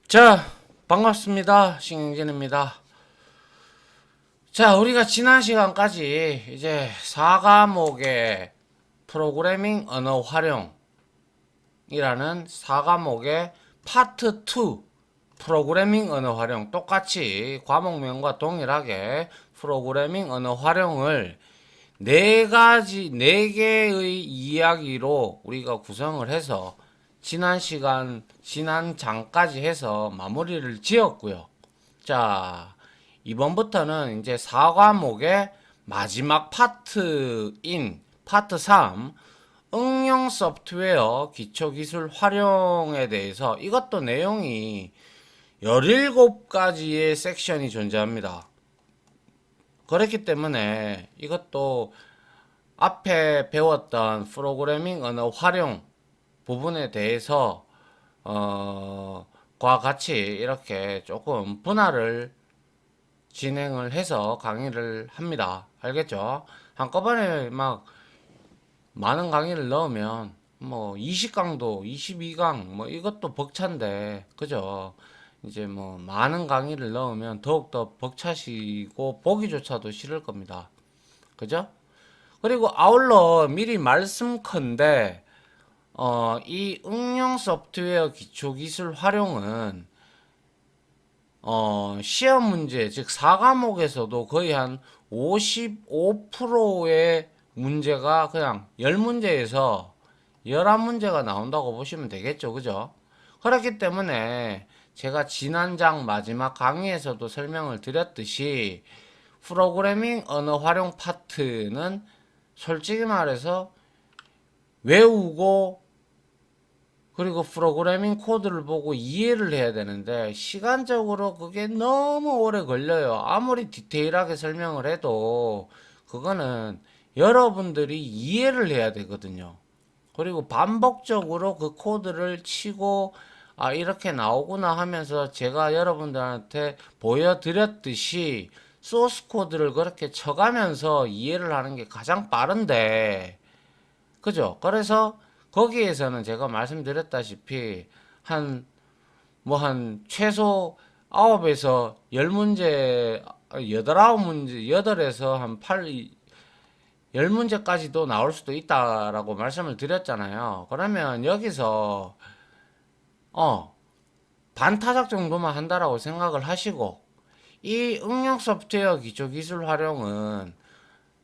자, 반갑습니다. 신경진입니다. 자, 우리가 지난 시간까지 이제 4과목의 프로그래밍 언어 활용이라는 4과목의 파트 2 프로그래밍 언어 활용, 똑같이 과목명과 동일하게 프로그래밍 언어 활용을 네 개의 이야기로 우리가 구성을 해서 지난 장까지 해서 마무리를 지었고요. 자, 이번부터는 이제 4과목의 마지막 파트인 파트 3, 응용 소프트웨어 기초기술 활용에 대해서, 이것도 내용이 17가지의 섹션이 존재합니다. 그렇기 때문에 이것도 앞에 배웠던 프로그래밍 언어 활용 부분에 대해서 과 같이 이렇게 조금 분할을 진행을 해서 강의를 합니다. 알겠죠? 한꺼번에 막 많은 강의를 넣으면 뭐 20강도 22강 뭐 이것도 벅찬데, 그죠? 이제 뭐 많은 강의를 넣으면 더욱더 벅차시고 보기조차도 싫을 겁니다. 그죠? 그리고 아울러 미리 말씀컨대 이 응용 소프트웨어 기초기술 활용은 시험 문제, 즉 4과목에서도 거의 한 55%의 문제가 그냥 10문제에서 11문제가 나온다고 보시면 되겠죠. 그죠? 그렇기 때문에 제가 지난장 마지막 강의에서도 설명을 드렸듯이 프로그래밍 언어 활용 파트는 솔직히 말해서 외우고 그리고 프로그래밍 코드를 보고 이해를 해야 되는데 시간적으로 그게 너무 오래 걸려요. 아무리 디테일하게 설명을 해도 그거는 여러분들이 이해를 해야 되거든요. 그리고 반복적으로 그 코드를 치고 이렇게 나오구나 하면서 제가 여러분들한테 보여드렸듯이 소스 코드를 그렇게 쳐가면서 이해를 하는 게 가장 빠른데, 그죠? 그래서 거기에서는 제가 말씀드렸다시피 한 한 최소 9에서 10문제, 8, 9문제, 8에서 한 8, 10문제까지도 나올 수도 있다라고 말씀을 드렸잖아요. 그러면 여기서 어 반타작 정도만 한다라고 생각을 하시고, 이 응용 소프트웨어 기초 기술 활용은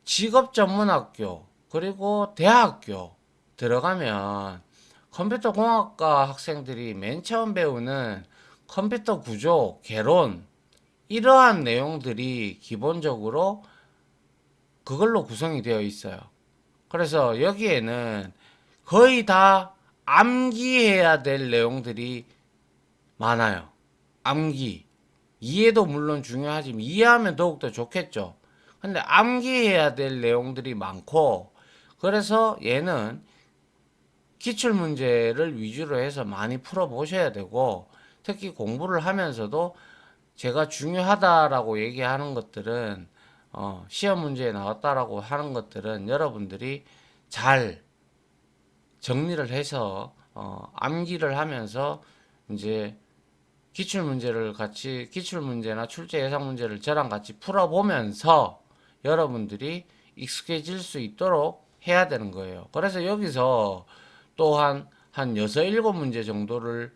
직업 전문학교 그리고 대학교 들어가면 컴퓨터 공학과 학생들이 맨 처음 배우는 컴퓨터 구조, 개론, 이러한 내용들이 기본적으로 그걸로 구성이 되어 있어요. 그래서 여기에는 거의 다 암기해야 될 내용들이 많아요. 암기. 이해도 물론 중요하지만 이해하면 더욱더 좋겠죠. 근데 암기해야 될 내용들이 많고, 그래서 얘는 기출 문제를 위주로 해서 많이 풀어 보셔야 되고, 특히 공부를 하면서도 제가 중요하다라고 얘기하는 것들은 시험 문제에 나왔다라고 하는 것들은 여러분들이 잘 정리를 해서 암기를 하면서 이제 기출 문제나 출제 예상 문제를 저랑 같이 풀어보면서 여러분들이 익숙해질 수 있도록 해야 되는 거예요. 그래서 여기서 또한 한 6, 7문제 정도를,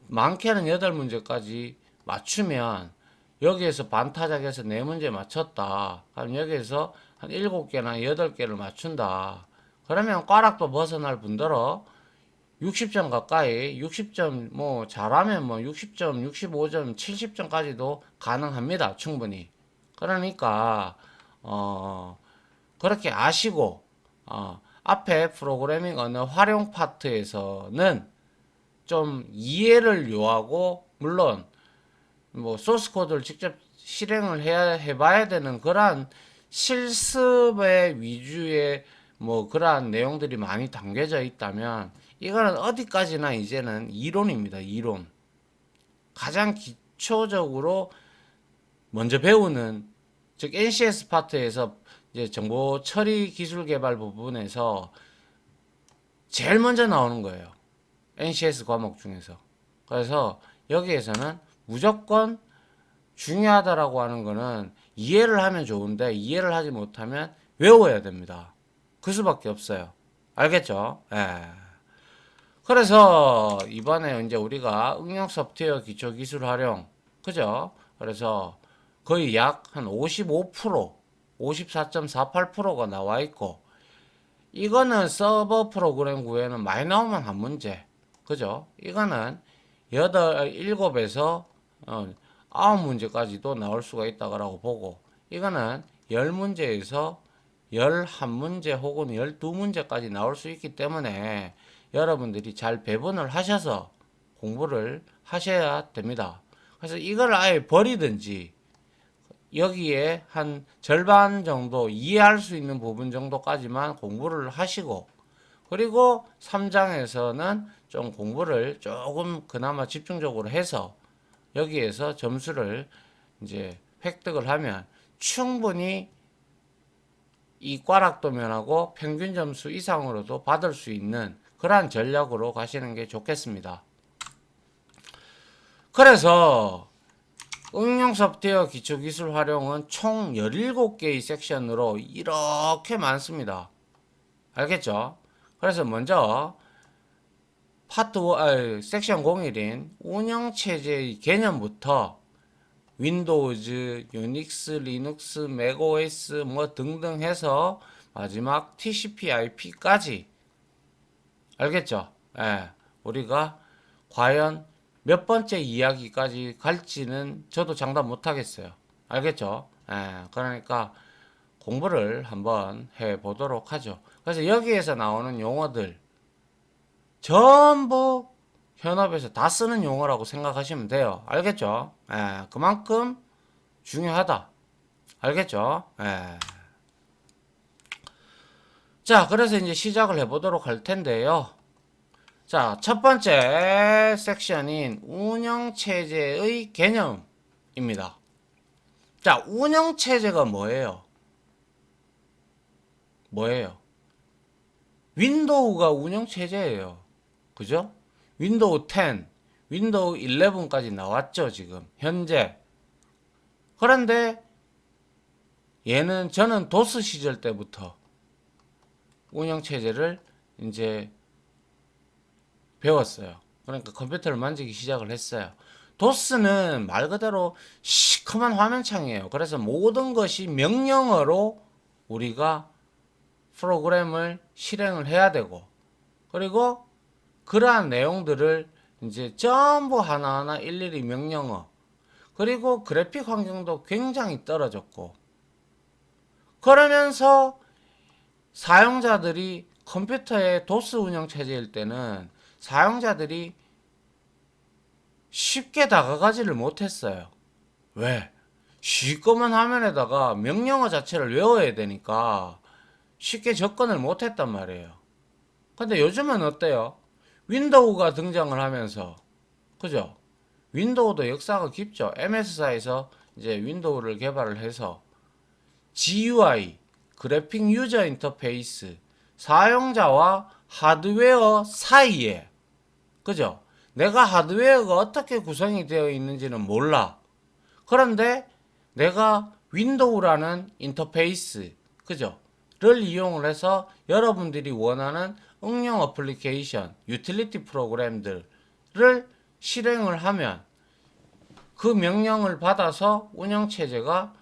많게는 8문제까지 맞추면, 여기에서 반타작해서 4문제 맞췄다. 그럼 여기에서 한 7개나 8개를 맞춘다. 그러면 꽈락도 벗어날 뿐더러 60점 가까이, 60점 뭐 잘하면 뭐 60점, 65점, 70점까지도 가능합니다. 충분히. 그러니까 그렇게 아시고 앞에 프로그래밍 언어 활용 파트에서는 좀 이해를 요하고, 물론 뭐 소스 코드를 직접 실행을 해봐야 되는 그러한 실습의 위주의 뭐 그러한 내용들이 많이 담겨져 있다면, 이거는 어디까지나 이제는 이론입니다. 이론. 가장 기초적으로 먼저 배우는, 즉 NCS 파트에서 이제 정보 처리 기술 개발 부분에서 제일 먼저 나오는 거예요. NCS 과목 중에서. 그래서 여기에서는 무조건 중요하다라고 하는 거는 이해를 하면 좋은데 이해를 하지 못하면 외워야 됩니다. 그 수밖에 없어요. 알겠죠? 예. 그래서 이번에 이제 우리가 응용 소프트웨어 기초 기술 활용, 그죠? 그래서 거의 약 한 55%, 54.48%가 나와 있고, 이거는 서버 프로그램 구에는 많이 나오면 한 문제, 그죠? 이거는 7에서 9문제까지도 나올 수가 있다고 보고, 이거는 10문제에서 11문제 혹은 12문제까지 나올 수 있기 때문에 여러분들이 잘 배분을 하셔서 공부를 하셔야 됩니다. 그래서 이걸 아예 버리든지 여기에 한 절반 정도 이해할 수 있는 부분 정도까지만 공부를 하시고, 그리고 3장에서는 좀 공부를 조금 그나마 집중적으로 해서 여기에서 점수를 이제 획득을 하면 충분히 이 꽈락도면하고 평균 점수 이상으로도 받을 수 있는 그러한 전략으로 가시는 게 좋겠습니다. 그래서 응용 소프트웨어 기초기술 활용은 총 17개의 섹션으로 이렇게 많습니다. 알겠죠? 그래서 먼저 섹션 01인 운영체제의 개념부터 윈도우즈, 유닉스, 리눅스, 맥OS 뭐 등등 해서 마지막 TCP/IP까지 알겠죠? 예, 우리가 과연 몇 번째 이야기까지 갈지는 저도 장담 못 하겠어요. 알겠죠? 예, 그러니까 공부를 한번 해 보도록 하죠. 그래서 여기에서 나오는 용어들 전부 현업에서 다 쓰는 용어라고 생각하시면 돼요. 알겠죠? 예, 그만큼 중요하다. 알겠죠? 예. 자, 그래서 이제 시작을 해보도록 할 텐데요. 자, 첫 번째 섹션인 운영체제의 개념입니다. 자, 운영체제가 뭐예요? 뭐예요? 윈도우가 운영체제예요. 그죠? 윈도우 10, 윈도우 11까지 나왔죠, 지금. 현재. 그런데 얘는 저는 도스 시절 때부터 운영체제를 이제 배웠어요. 그러니까 컴퓨터를 만지기 시작을 했어요. 도스는 말 그대로 시커먼 화면창이에요. 그래서 모든 것이 명령어로 우리가 프로그램을 실행을 해야 되고, 그리고 그러한 내용들을 이제 전부 하나하나 일일이 명령어, 그리고 그래픽 환경도 굉장히 떨어졌고, 그러면서 사용자들이 컴퓨터의 도스 운영 체제일 때는 사용자들이 쉽게 다가가지를 못했어요. 왜? 시꺼먼 화면에다가 명령어 자체를 외워야 되니까 쉽게 접근을 못했단 말이에요. 근데 요즘은 어때요? 윈도우가 등장을 하면서, 그죠? 윈도우도 역사가 깊죠. MS사에서 이제 윈도우를 개발을 해서 GUI, 그래픽 유저 인터페이스, 사용자와 하드웨어 사이에, 그죠? 내가 하드웨어가 어떻게 구성이 되어 있는지는 몰라. 그런데 내가 윈도우라는 인터페이스, 그죠? 를 이용을 해서 여러분들이 원하는 응용 어플리케이션, 유틸리티 프로그램들을 실행을 하면 그 명령을 받아서 운영체제가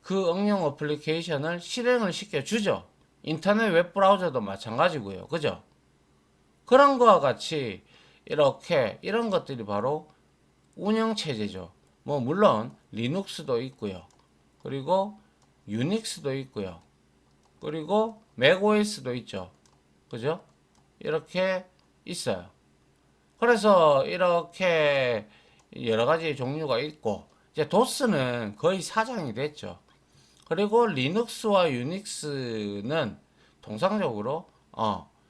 그 응용 어플리케이션을 실행을 시켜주죠. 인터넷 웹브라우저도 마찬가지고요. 그죠? 그런 거와 같이 이렇게 이런 것들이 바로 운영체제죠. 뭐 물론 리눅스도 있고요. 그리고 유닉스도 있고요. 그리고 맥OS도 있죠. 그죠? 이렇게 있어요. 그래서 이렇게 여러 가지 종류가 있고, 이제 도스는 거의 사장이 됐죠. 그리고 리눅스와 유닉스는 통상적으로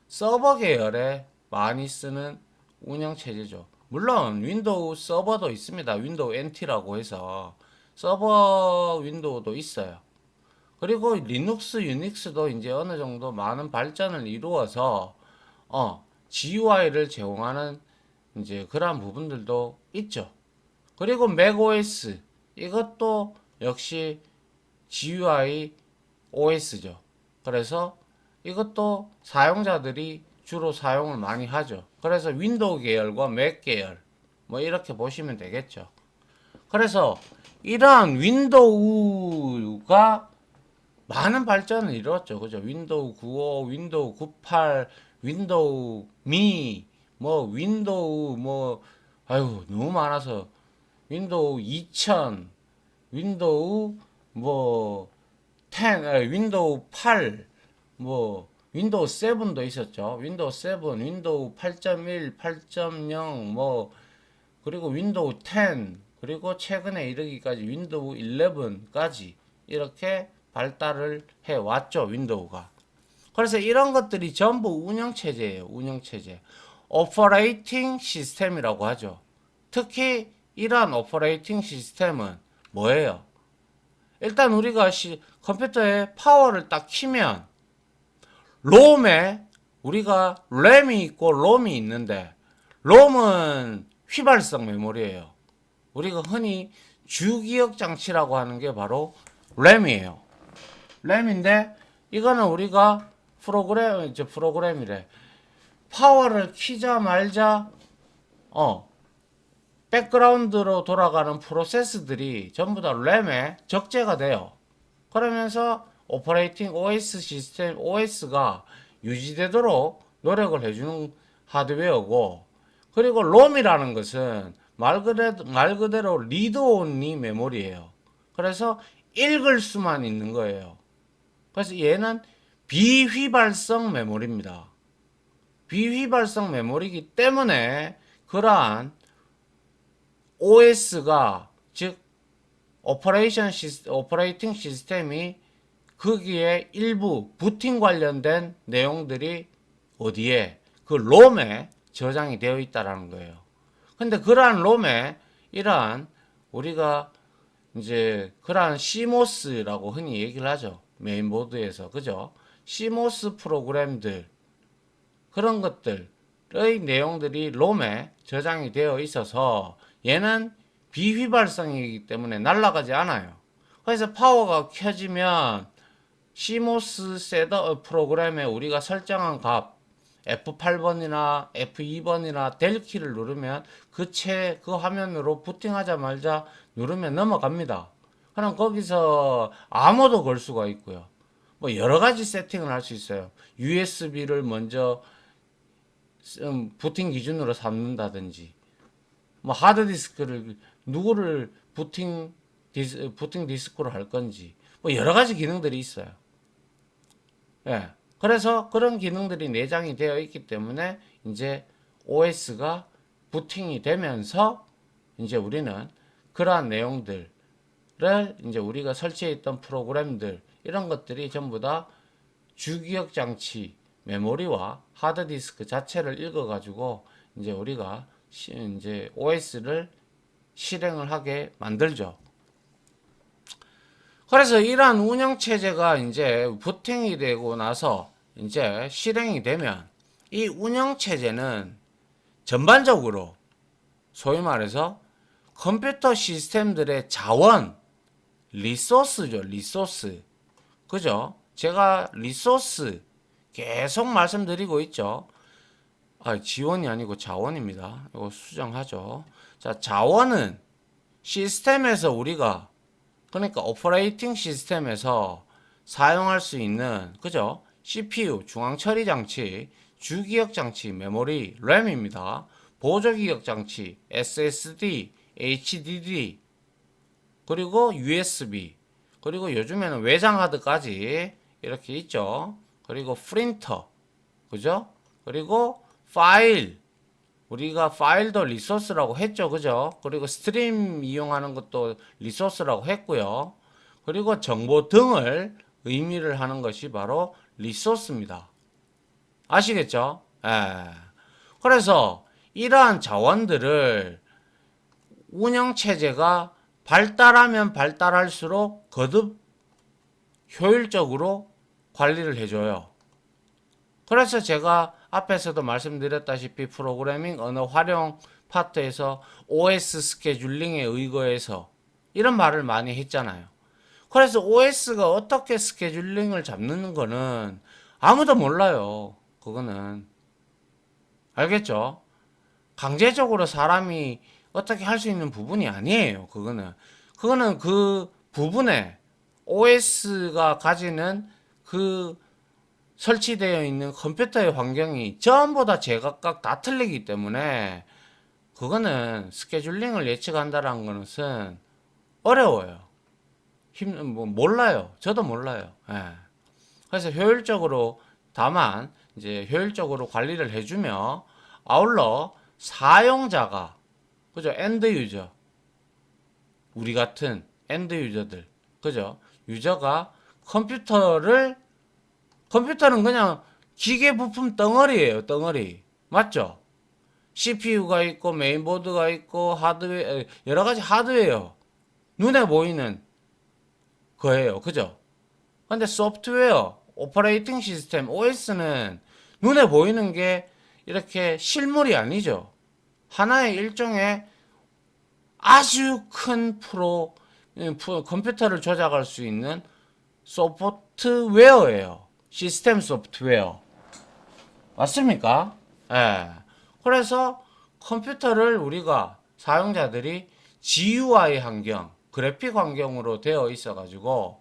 서버 계열에 많이 쓰는 운영 체제죠. 물론 윈도우 서버도 있습니다. 윈도우 NT라고 해서 서버 윈도우도 있어요. 그리고 리눅스, 유닉스도 이제 어느 정도 많은 발전을 이루어서 GUI를 제공하는 이제 그러한 부분들도 있죠. 그리고 macOS 이것도 역시 GUI OS죠. 그래서 이것도 사용자들이 주로 사용을 많이 하죠. 그래서 윈도우 계열과 맥 계열 뭐 이렇게 보시면 되겠죠. 그래서 이러한 윈도우가 많은 발전을 이뤘죠. 그죠? 윈도우 95, 윈도우 98, 윈도우 미, 뭐 윈도우 뭐 아유 너무 많아서 윈도우 2000, 윈도우 뭐 10, 윈도우 8, 뭐 윈도우 7도 있었죠. 윈도우 7, 윈도우 8.1, 8.0, 뭐 그리고 윈도우 10, 그리고 최근에 이르기까지 윈도우 11까지 이렇게 발달을 해 왔죠. 윈도우가. 그래서 이런 것들이 전부 운영체제예요. 운영체제. 오퍼레이팅 시스템이라고 하죠. 특히 이러한 오퍼레이팅 시스템은 뭐예요? 일단 우리가 컴퓨터에 파워를 딱 키면 롬에 우리가 램이 있고 롬이 있는데 롬은 휘발성 메모리예요. 우리가 흔히 주기억 장치라고 하는 게 바로 램이에요. 램인데 이거는 우리가 프로그램이래. 파워를 키자 말자 백그라운드로 돌아가는 프로세스들이 전부 다 램에 적재가 돼요. 그러면서 오퍼레이팅 OS 시스템 OS가 유지되도록 노력을 해주는 하드웨어고, 그리고 롬이라는 것은 말 그대로 리드 온리 메모리예요. 그래서 읽을 수만 있는 거예요. 그래서 얘는 비휘발성 메모리입니다. 비휘발성 메모리이기 때문에 그러한 OS가 즉 오퍼레이팅 시스템이 거기에 일부 부팅 관련된 내용들이 어디에 그 롬에 저장이 되어 있다라는 거예요. 근데 그러한 롬에 이러한 우리가 이제 그러한 CMOS라고 흔히 얘기를 하죠. 메인보드에서. 그죠? CMOS 프로그램들 그런 것들의 내용들이 롬에 저장이 되어 있어서 얘는 비휘발성이기 때문에 날아가지 않아요. 그래서 파워가 켜지면 CMOS 셋업 프로그램에 우리가 설정한 값 F8번이나 F2번이나 델 키를 누르면 그 화면으로 부팅하자마자 누르면 넘어갑니다. 그럼 거기서 아무도 걸 수가 있고요. 뭐 여러 가지 세팅을 할 수 있어요. USB를 먼저 부팅 기준으로 삼는다든지, 뭐 하드디스크를 누구를 부팅 디스크로 할 건지, 뭐 여러 가지 기능들이 있어요. 예. 그래서 그런 기능들이 내장이 되어 있기 때문에 이제 OS가 부팅이 되면서 이제 우리는 그러한 내용들을 이제 우리가 설치해 있던 프로그램들 이런 것들이 전부 다 주기억 장치 메모리와 하드디스크 자체를 읽어 가지고 이제 우리가 이제 OS를 실행을 하게 만들죠. 그래서 이러한 운영체제가 이제 부팅이 되고 나서 이제 실행이 되면 이 운영체제는 전반적으로 소위 말해서 컴퓨터 시스템들의 자원, 리소스죠, 리소스. 그죠? 제가 리소스 계속 말씀드리고 있죠. 지원이 아니고 자원입니다. 이거 수정하죠. 자, 자원은 시스템에서 우리가 그러니까 오퍼레이팅 시스템에서 사용할 수 있는 그죠? CPU 중앙 처리 장치, 주기억 장치 메모리 램입니다. 보조 기억 장치 SSD, HDD 그리고 USB 그리고 요즘에는 외장 하드까지 이렇게 있죠. 그리고 프린터 그죠? 그리고 파일 우리가 파일도 리소스라고 했죠. 그죠? 그리고 스트림 이용하는 것도 리소스라고 했고요. 그리고 정보 등을 의미를 하는 것이 바로 리소스입니다. 아시겠죠? 예. 그래서 이러한 자원들을 운영체제가 발달하면 발달할수록 거듭 효율적으로 관리를 해줘요. 그래서 제가 앞에서도 말씀드렸다시피 프로그래밍 언어 활용 파트에서 OS 스케줄링에 의거해서 이런 말을 많이 했잖아요. 그래서 OS가 어떻게 스케줄링을 잡는 거는 아무도 몰라요. 그거는. 알겠죠? 강제적으로 사람이 어떻게 할 수 있는 부분이 아니에요. 그거는 그 부분에 OS가 가지는 그 설치되어 있는 컴퓨터의 환경이 전부 다 제각각 다 틀리기 때문에 그거는 스케줄링을 예측한다는 것은 어려워요. 몰라요. 저도 몰라요. 예. 그래서 효율적으로, 다만 이제 효율적으로 관리를 해주며 아울러 사용자가, 그죠? 엔드 유저, 우리 같은 엔드 유저들, 그죠? 유저가 컴퓨터는 그냥 기계 부품 덩어리예요, 덩어리. 맞죠? CPU가 있고 메인보드가 있고 하드웨어, 여러 가지 하드웨어, 눈에 보이는 거예요. 그죠? 근데 소프트웨어, 오퍼레이팅 시스템, OS는 눈에 보이는 게 이렇게 실물이 아니죠. 하나의 일종의 아주 큰 컴퓨터를 조작할 수 있는 소프트웨어예요. 시스템 소프트웨어. 맞습니까? 예. 그래서 컴퓨터를 우리가 사용자들이 GUI 환경, 그래픽 환경으로 되어 있어가지고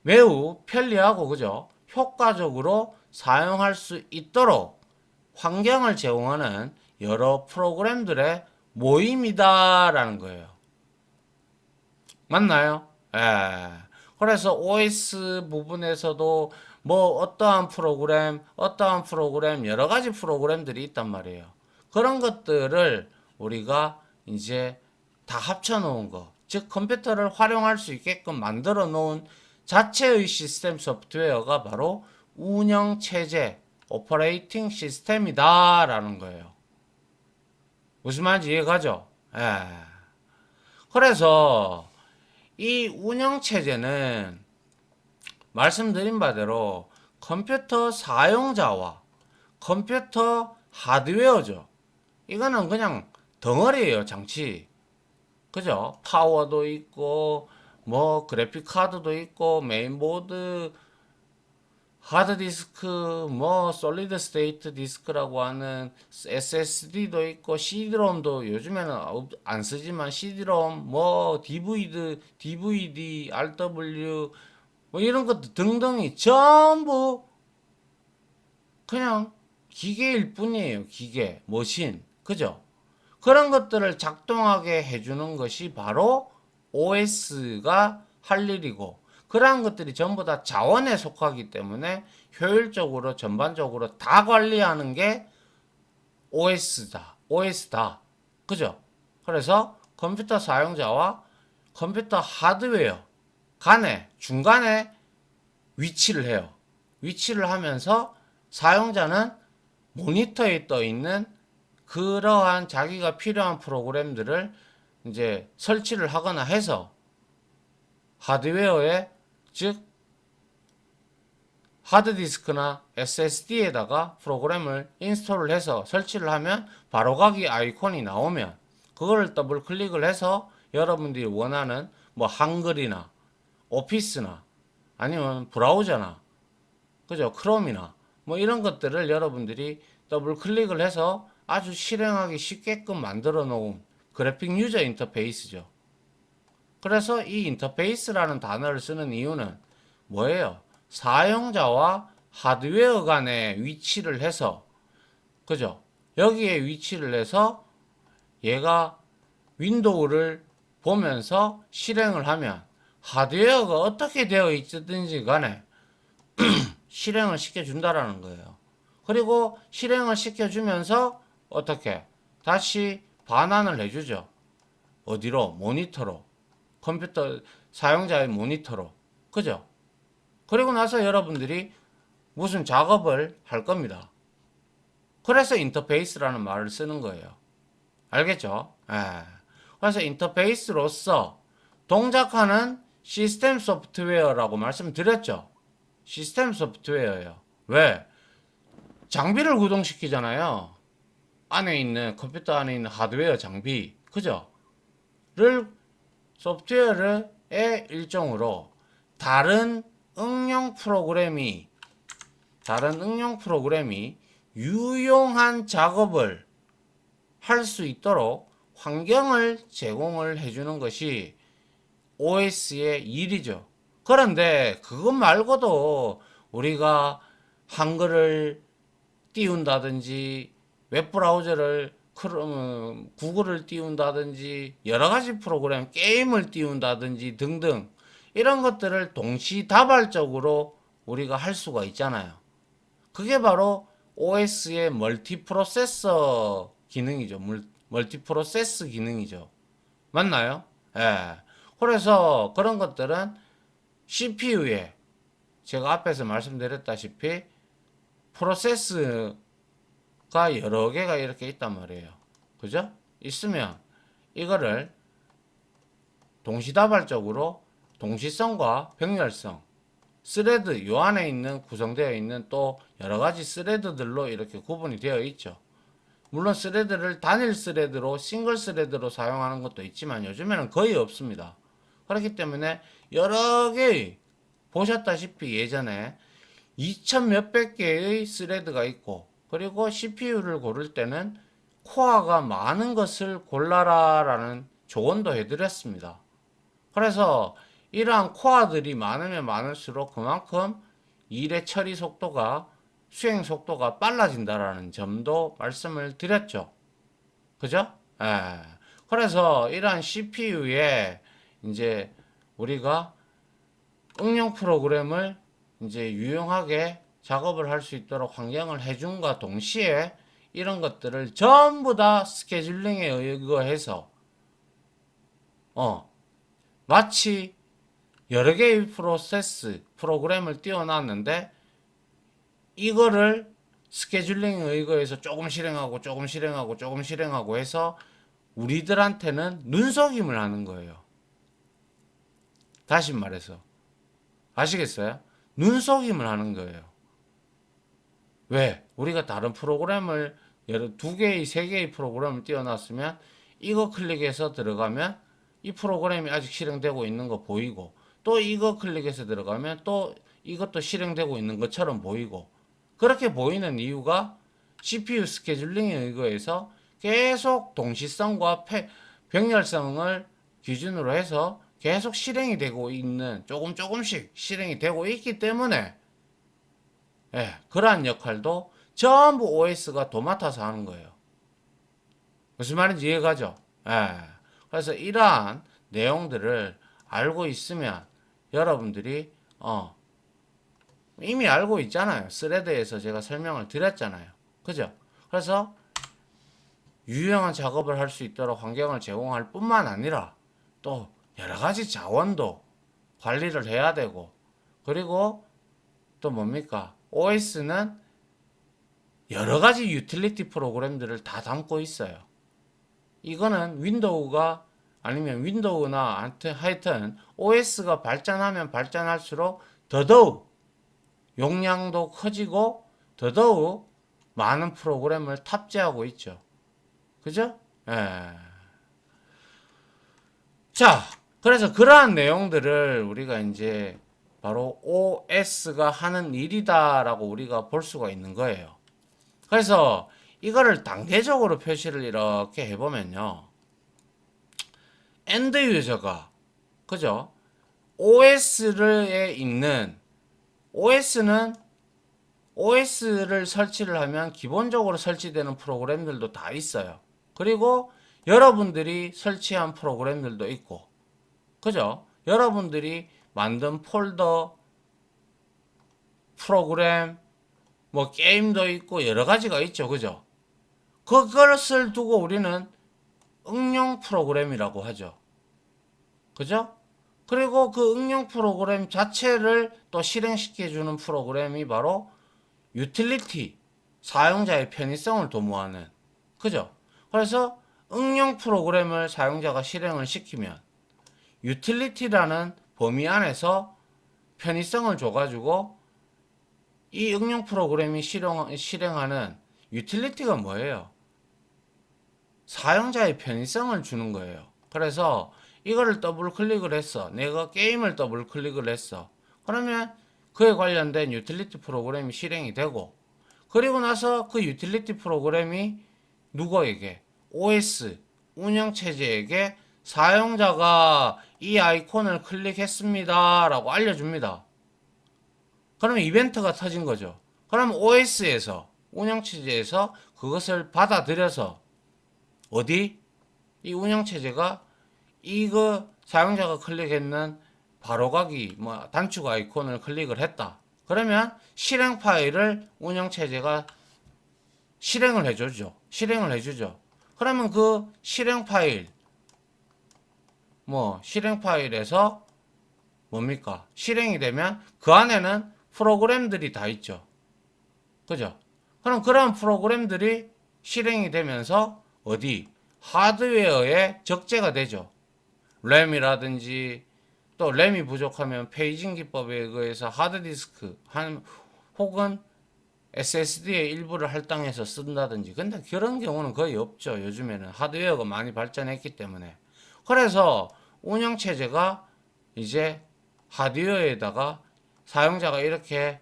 매우 편리하고, 그죠? 효과적으로 사용할 수 있도록 환경을 제공하는 여러 프로그램들의 모임이다라는 거예요. 맞나요? 예. 그래서 OS 부분에서도 뭐 어떠한 프로그램, 여러 가지 프로그램들이 있단 말이에요. 그런 것들을 우리가 이제 다 합쳐 놓은 거, 즉 컴퓨터를 활용할 수 있게끔 만들어 놓은 자체의 시스템 소프트웨어가 바로 운영 체제, 오퍼레이팅 시스템이다라는 거예요. 무슨 말인지 이해가죠? 예. 그래서 이 운영 체제는 말씀드린 바대로 컴퓨터 사용자와 컴퓨터 하드웨어죠. 이거는 그냥 덩어리예요, 장치. 그죠? 파워도 있고, 뭐, 그래픽 카드도 있고, 메인보드, 하드디스크, 뭐, 솔리드 스테이트 디스크라고 하는 SSD도 있고, CD롬도 요즘에는 안 쓰지만 CD롬, 뭐, DVD, RW, 뭐, 이런 것도 등등이 전부 그냥 기계일 뿐이에요. 기계, 머신. 그죠? 그런 것들을 작동하게 해주는 것이 바로 OS가 할 일이고, 그러한 것들이 전부 다 자원에 속하기 때문에 효율적으로 전반적으로 다 관리하는 게 OS다. OS다. 그죠? 그래서 컴퓨터 사용자와 컴퓨터 하드웨어 중간에 위치를 해요. 위치를 하면서 사용자는 모니터에 떠 있는 그러한 자기가 필요한 프로그램들을 이제 설치를 하거나 해서 하드웨어에, 즉 하드디스크나 SSD에다가 프로그램을 인스톨을 해서 설치를 하면 바로가기 아이콘이 나오면 그거를 더블 클릭을 해서 여러분들이 원하는 뭐 한글이나 오피스나 아니면 브라우저나, 그죠? 크롬이나 뭐 이런 것들을 여러분들이 더블 클릭을 해서 아주 실행하기 쉽게끔 만들어 놓은 그래픽 유저 인터페이스죠. 그래서 이 인터페이스라는 단어를 쓰는 이유는 뭐예요? 사용자와 하드웨어 간에 위치를 해서, 그죠? 여기에 위치를 해서 얘가 윈도우를 보면서 실행을 하면 하드웨어가 어떻게 되어 있든지 간에 실행을 시켜준다라는 거예요. 그리고 실행을 시켜주면서 어떻게 다시 반환을 해주죠. 어디로? 모니터로. 컴퓨터 사용자의 모니터로. 그죠? 그리고 나서 여러분들이 무슨 작업을 할 겁니다. 그래서 인터페이스라는 말을 쓰는 거예요. 알겠죠? 예. 그래서 인터페이스로서 동작하는 시스템 소프트웨어라고 말씀드렸죠. 시스템 소프트웨어예요. 왜? 장비를 구동시키잖아요. 안에 있는 컴퓨터 안에 있는 하드웨어 장비, 그죠? 를 소프트웨어의 일종으로 다른 응용 프로그램이 유용한 작업을 할 수 있도록 환경을 제공을 해주는 것이 OS의 일이죠. 그런데 그것 말고도 우리가 한글을 띄운다든지 웹브라우저를 구글을 띄운다든지 여러 가지 프로그램 게임을 띄운다든지 등등 이런 것들을 동시다발적으로 우리가 할 수가 있잖아요. 그게 바로 OS의 멀티프로세서 기능이죠. 멀티프로세스 기능이죠. 맞나요? 예. 그래서 그런 것들은 CPU에 제가 앞에서 말씀드렸다시피 프로세스가 여러 개가 이렇게 있단 말이에요. 그죠? 있으면 이거를 동시다발적으로 동시성과 병렬성, 스레드, 요 안에 있는 구성되어 있는 또 여러 가지 스레드들로 이렇게 구분이 되어 있죠. 물론 스레드를 단일 스레드로 싱글 스레드로 사용하는 것도 있지만 요즘에는 거의 없습니다. 그렇기 때문에 여러 개 보셨다시피 예전에 2000 몇백 개의 스레드가 있고 그리고 CPU를 고를 때는 코어가 많은 것을 골라라 라는 조언도 해드렸습니다. 그래서 이러한 코어들이 많으면 많을수록 그만큼 일의 처리 속도가 수행 속도가 빨라진다라는 점도 말씀을 드렸죠. 그죠? 예. 그래서 이러한 CPU에 이제 우리가 응용 프로그램을 이제 유용하게 작업을 할 수 있도록 환경을 해준과 동시에 이런 것들을 전부 다 스케줄링에 의거해서 마치 여러 개의 프로그램을 띄워놨는데 이거를 스케줄링에 의거해서 조금 실행하고 조금 실행하고 조금 실행하고 해서 우리들한테는 눈속임을 하는 거예요. 다시 말해서 아시겠어요? 눈속임을 하는 거예요. 왜? 우리가 다른 프로그램을 여러 두 개의 세 개의 프로그램을 띄워놨으면 이거 클릭해서 들어가면 이 프로그램이 아직 실행되고 있는 거 보이고 또 이거 클릭해서 들어가면 또 이것도 실행되고 있는 것처럼 보이고 그렇게 보이는 이유가 CPU 스케줄링에 의거해서 계속 동시성과 병렬성을 기준으로 해서 계속 실행이 되고 있는 조금씩 실행이 되고 있기 때문에 그러한 역할도 전부 OS가 도맡아서 하는 거예요. 무슨 말인지 이해가죠? 그래서 이러한 내용들을 알고 있으면 여러분들이 이미 알고 있잖아요. 스레드에서 제가 설명을 드렸잖아요. 그죠? 그래서 유용한 작업을 할 수 있도록 환경을 제공할 뿐만 아니라 또 여러 가지 자원도 관리를 해야 되고 그리고 또 뭡니까? OS는 여러 가지 유틸리티 프로그램들을 다 담고 있어요. 이거는 윈도우가 아니면 윈도우나 하여튼 OS가 발전하면 발전할수록 더더욱 용량도 커지고 더더욱 많은 프로그램을 탑재하고 있죠. 그죠? 자, 그래서 그러한 내용들을 우리가 이제 바로 OS가 하는 일이다라고 우리가 볼 수가 있는 거예요. 그래서 이거를 단계적으로 표시를 이렇게 해보면요. 엔드 유저가, 그죠? OS에 있는, OS를 설치를 하면 기본적으로 설치되는 프로그램들도 다 있어요. 그리고 여러분들이 설치한 프로그램들도 있고, 그죠? 여러분들이 만든 폴더, 프로그램, 뭐 게임도 있고 여러 가지가 있죠. 그죠? 그것을 두고 우리는 응용 프로그램이라고 하죠. 그죠? 그리고 그 응용 프로그램 자체를 또 실행시켜주는 프로그램이 바로 유틸리티, 사용자의 편의성을 도모하는, 그죠? 그래서 응용 프로그램을 사용자가 실행을 시키면 유틸리티라는 범위 안에서 편의성을 줘가지고 이 응용 프로그램이 실행하는 유틸리티가 뭐예요? 사용자의 편의성을 주는 거예요. 그래서 이거를 더블 클릭을 했어. 내가 게임을 더블 클릭을 했어. 그러면 그에 관련된 유틸리티 프로그램이 실행이 되고, 그리고 나서 그 유틸리티 프로그램이 누구에게? OS 운영체제에게 사용자가 이 아이콘을 클릭했습니다 라고 알려줍니다. 그러면 이벤트가 터진 거죠. 그럼 OS에서 운영체제에서 그것을 받아들여서 어디? 이 운영체제가 이거 사용자가 클릭했는 바로가기 단축 아이콘을 클릭을 했다. 그러면 실행 파일을 운영체제가 실행을 해주죠. 실행을 해주죠. 그러면 그 실행 파일 실행 파일에서 뭡니까? 실행이 되면 그 안에는 프로그램들이 다 있죠. 그죠? 그럼 그런 프로그램들이 실행이 되면서 어디? 하드웨어에 적재가 되죠. 램이라든지 또 램이 부족하면 페이징 기법에 의해서 하드디스크 혹은 SSD의 일부를 할당해서 쓴다든지. 근데 그런 경우는 거의 없죠. 요즘에는 하드웨어가 많이 발전했기 때문에. 그래서 운영체제가 이제 하드웨어에다가 사용자가 이렇게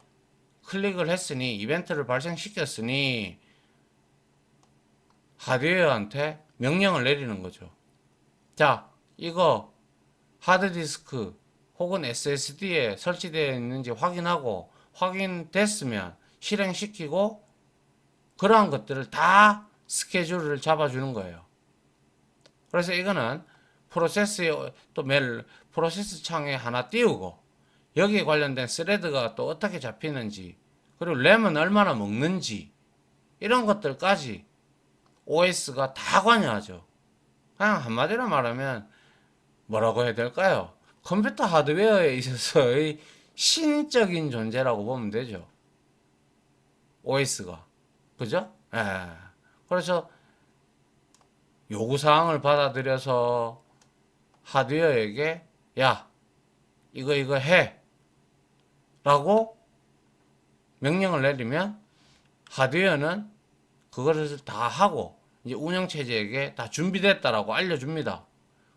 클릭을 했으니, 이벤트를 발생시켰으니 하드웨어한테 명령을 내리는 거죠. 자, 이거 하드디스크 혹은 SSD에 설치되어 있는지 확인하고, 확인됐으면 실행시키고, 그러한 것들을 다 스케줄을 잡아주는 거예요. 그래서 이거는 프로세스에 또 매일 프로세스 창에 하나 띄우고, 여기에 관련된 스레드가 또 어떻게 잡히는지, 그리고 램은 얼마나 먹는지, 이런 것들까지 OS가 다 관여하죠. 그냥 한마디로 말하면 뭐라고 해야 될까요? 컴퓨터 하드웨어에 있어서의 신적인 존재라고 보면 되죠. OS가. 그죠? 예. 그래서 요구사항을 받아들여서 하드웨어에게 야, 이거 해. 라고 명령을 내리면 하드웨어는 그것을 다 하고 이제 운영체제에게 다 준비됐다라고 알려줍니다.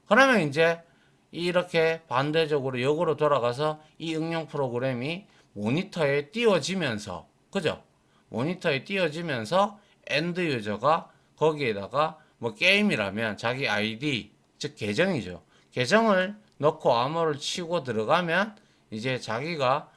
그러면 이제 이렇게 반대적으로 역으로 돌아가서 이 응용 프로그램이 모니터에 띄워지면서, 그죠? 모니터에 띄워지면서 엔드 유저가 거기에다가 게임이라면 자기 아이디, 즉 계정이죠. 계정을 넣고 암호를 치고 들어가면 이제 자기가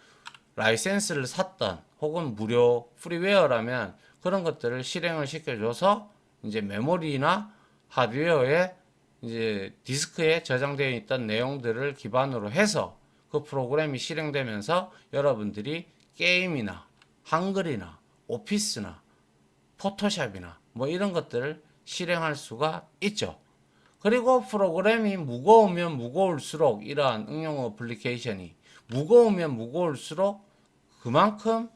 라이센스를 샀던 혹은 무료 프리웨어라면 그런 것들을 실행을 시켜줘서 이제 메모리나 하드웨어에 이제 디스크에 저장되어 있던 내용들을 기반으로 해서 그 프로그램이 실행되면서 여러분들이 게임이나 한글이나 오피스나 포토샵이나 이런 것들을 실행할 수가 있죠. 그리고 프로그램이 무거우면 무거울수록 이러한 응용 어플리케이션이 무거우면 무거울수록 그만큼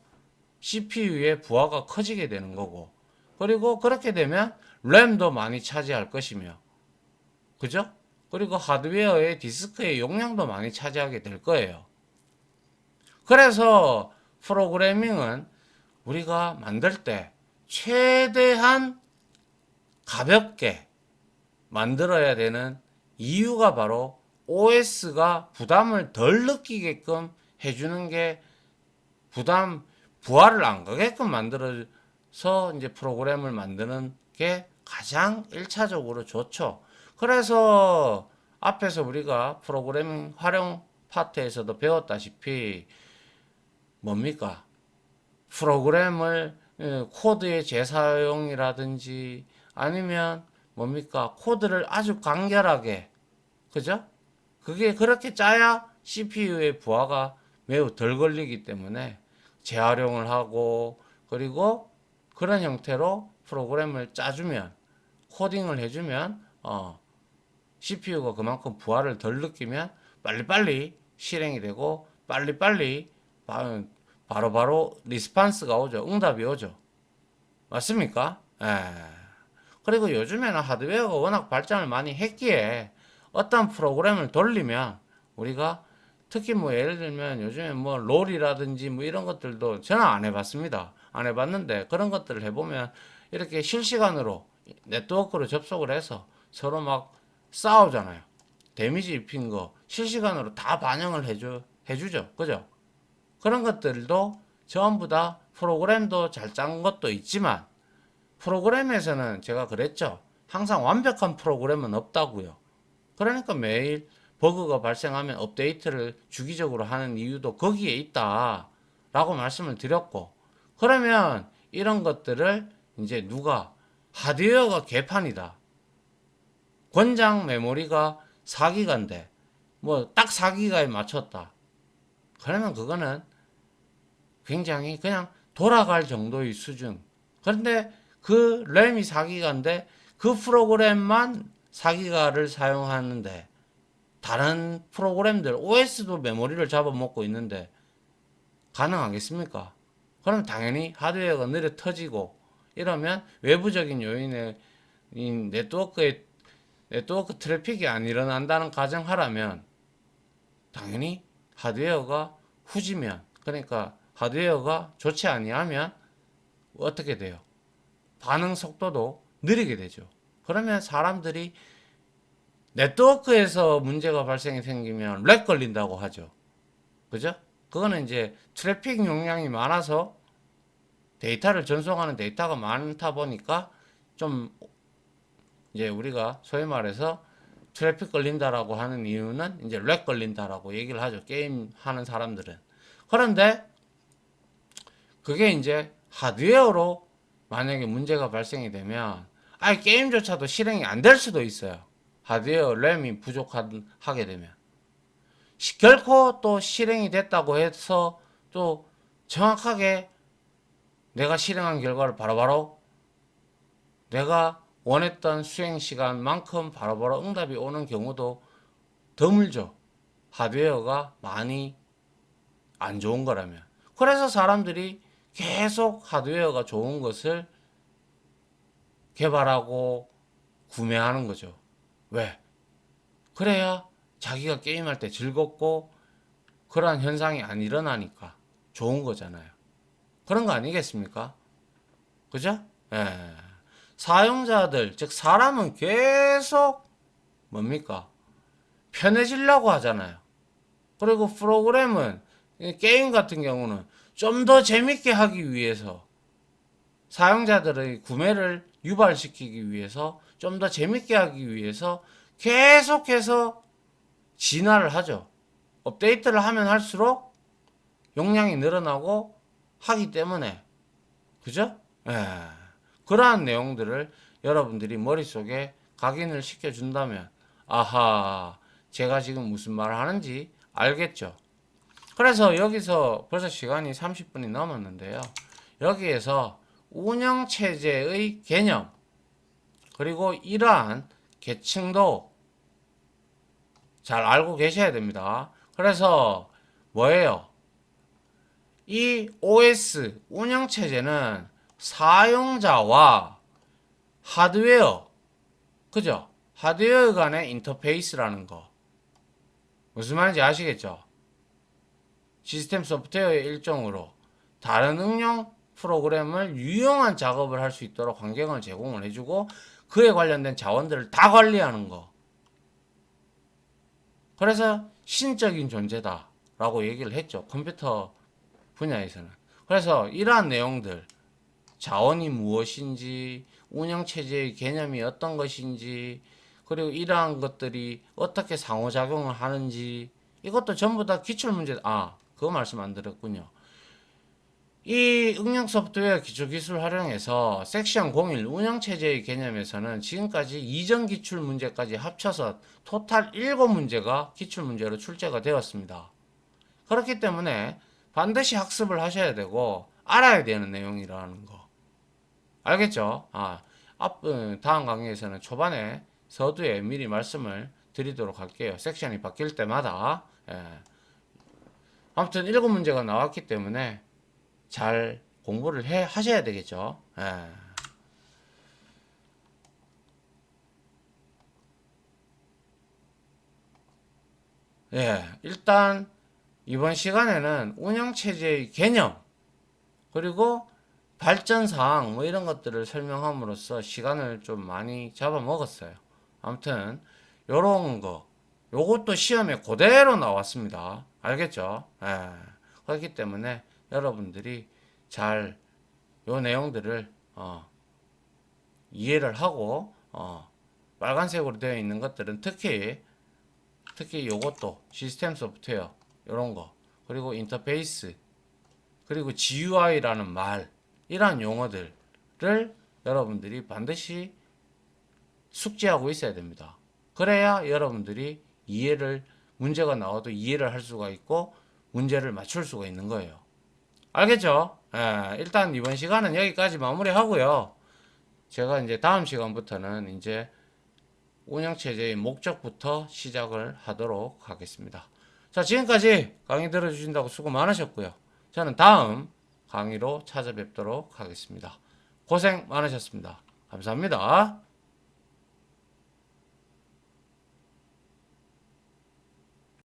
CPU의 부하가 커지게 되는 거고, 그리고 그렇게 되면 램도 많이 차지할 것이며, 그죠? 그리고 하드웨어의 디스크의 용량도 많이 차지하게 될 거예요. 그래서 프로그래밍은 우리가 만들 때 최대한 가볍게 만들어야 되는 이유가 바로 OS가 부담을 덜 느끼게끔 해주는 게 부하를 안 가게끔 만들어서 이제 프로그램을 만드는 게 가장 1차적으로 좋죠. 그래서 앞에서 우리가 프로그래밍 활용 파트에서도 배웠다시피 뭡니까? 프로그램을 코드의 재사용이라든지 아니면 뭡니까? 코드를 아주 간결하게, 그죠? 그게 그렇게 짜야 CPU의 부하가 매우 덜 걸리기 때문에 재활용을 하고, 그리고 그런 형태로 프로그램을 짜주면, 코딩을 해주면 CPU가 그만큼 부하를 덜 느끼면 빨리빨리 실행이 되고 빨리빨리 바로바로 리스판스가 오죠. 응답이 오죠. 맞습니까? 예. 그리고 요즘에는 하드웨어가 워낙 발전을 많이 했기에 어떤 프로그램을 돌리면 우리가 특히 뭐 예를 들면 요즘에 뭐 롤이라든지 뭐 이런 것들도 저는 안 해봤습니다. 안 해봤는데 그런 것들을 해보면 이렇게 실시간으로 네트워크로 접속을 해서 서로 막 싸우잖아요. 데미지 입힌 거 실시간으로 다 반영을 해주죠. 그죠? 그런 것들도 전부 다 프로그램도 잘 짠 것도 있지만 프로그램에서는 제가 그랬죠. 항상 완벽한 프로그램은 없다고요. 그러니까 매일 버그가 발생하면 업데이트를 주기적으로 하는 이유도 거기에 있다라고 말씀을 드렸고, 그러면 이런 것들을 이제 누가 하드웨어가 개판이다. 권장 메모리가 4기가인데 뭐 딱 4기가에 맞췄다. 그러면 그거는 굉장히 그냥 돌아갈 정도의 수준. 그런데 그 램이 4기가인데 그 프로그램만 4기가를 사용하는데 다른 프로그램들 OS도 메모리를 잡아먹고 있는데 가능하겠습니까? 그럼 당연히 하드웨어가 느려 터지고 이러면 외부적인 요인의 네트워크 트래픽이 안 일어난다는 가정하라면 당연히 하드웨어가 후지면, 그러니까 하드웨어가 좋지 아니하면 어떻게 돼요? 반응 속도도 느리게 되죠. 그러면 사람들이 네트워크에서 문제가 발생이 생기면 렉 걸린다고 하죠. 그죠? 그거는 이제 트래픽 용량이 많아서 데이터를 전송하는 데이터가 많다 보니까 좀 이제 우리가 소위 말해서 트래픽 걸린다라고 하는 이유는 이제 렉 걸린다라고 얘기를 하죠. 게임 하는 사람들은. 그런데 그게 이제 하드웨어로 만약에 문제가 발생이 되면 아예 게임조차도 실행이 안 될 수도 있어요. 하드웨어 램이 부족하게 되면. 결코 또 실행이 됐다고 해서 또 정확하게 내가 실행한 결과를 바로바로 내가 원했던 수행 시간만큼 바로바로 응답이 오는 경우도 드물죠. 하드웨어가 많이 안 좋은 거라면. 그래서 사람들이 계속 하드웨어가 좋은 것을 개발하고 구매하는 거죠. 왜? 그래야 자기가 게임할 때 즐겁고 그러한 현상이 안 일어나니까 좋은 거잖아요. 그런 거 아니겠습니까? 그죠? 예. 사용자들, 즉 사람은 계속 뭡니까? 편해지려고 하잖아요. 그리고 프로그램은 게임 같은 경우는 좀 더 재밌게 하기 위해서 사용자들의 구매를 유발시키기 위해서 좀 더 재밌게 하기 위해서 계속해서 진화를 하죠. 업데이트를 하면 할수록 용량이 늘어나고 하기 때문에 그죠? 예. 그러한 내용들을 여러분들이 머릿속에 각인을 시켜준다면 아하 제가 지금 무슨 말을 하는지 알겠죠? 그래서 여기서 벌써 시간이 30분이 넘었는데요. 여기에서 운영체제의 개념 그리고 이러한 계층도 잘 알고 계셔야 됩니다. 그래서 뭐예요? 이 OS 운영체제는 사용자와 하드웨어, 그죠? 하드웨어 간의 인터페이스라는 거. 무슨 말인지 아시겠죠? 시스템 소프트웨어의 일종으로 다른 응용 프로그램을 유용한 작업을 할 수 있도록 환경을 제공을 해주고 그에 관련된 자원들을 다 관리하는 거. 그래서 신적인 존재다라고 얘기를 했죠. 컴퓨터 분야에서는. 그래서 이러한 내용들, 자원이 무엇인지, 운영체제의 개념이 어떤 것인지, 그리고 이러한 것들이 어떻게 상호작용을 하는지, 이것도 전부 다 기출문제, 그거 말씀 안 드렸군요. 이 응용 소프트웨어 기초기술 활용해서 섹션 01 운영체제의 개념에서는 지금까지 이전 기출문제까지 합쳐서 토탈 7문제가 기출문제로 출제가 되었습니다. 그렇기 때문에 반드시 학습을 하셔야 되고 알아야 되는 내용이라는 거. 알겠죠? 다음 강의에서는 초반에 서두에 미리 말씀을 드리도록 할게요. 섹션이 바뀔 때마다. 예. 아무튼 7문제가 나왔기 때문에 잘 공부를 하셔야 되겠죠. 예. 예. 일단 이번 시간에는 운영체제의 개념, 그리고 발전사항 뭐 이런 것들을 설명함으로써 시간을 좀 많이 잡아먹었어요. 아무튼 요런 거 요것도 시험에 그대로 나왔습니다. 알겠죠? 예. 그렇기 때문에 여러분들이 잘 요 내용들을 이해를 하고 빨간색으로 되어 있는 것들은 특히 요것도 시스템 소프트웨어 요런 거 그리고 인터페이스 그리고 GUI라는 말 이러한 용어들을 여러분들이 반드시 숙지하고 있어야 됩니다. 그래야 여러분들이 문제가 나와도 이해를 할 수가 있고 문제를 맞출 수가 있는 거예요. 알겠죠? 예, 일단 이번 시간은 여기까지 마무리하고요. 제가 이제 다음 시간부터는 이제 운영체제의 목적부터 시작을 하도록 하겠습니다. 자, 지금까지 강의 들어주신다고 수고 많으셨고요. 저는 다음 강의로 찾아뵙도록 하겠습니다. 고생 많으셨습니다. 감사합니다.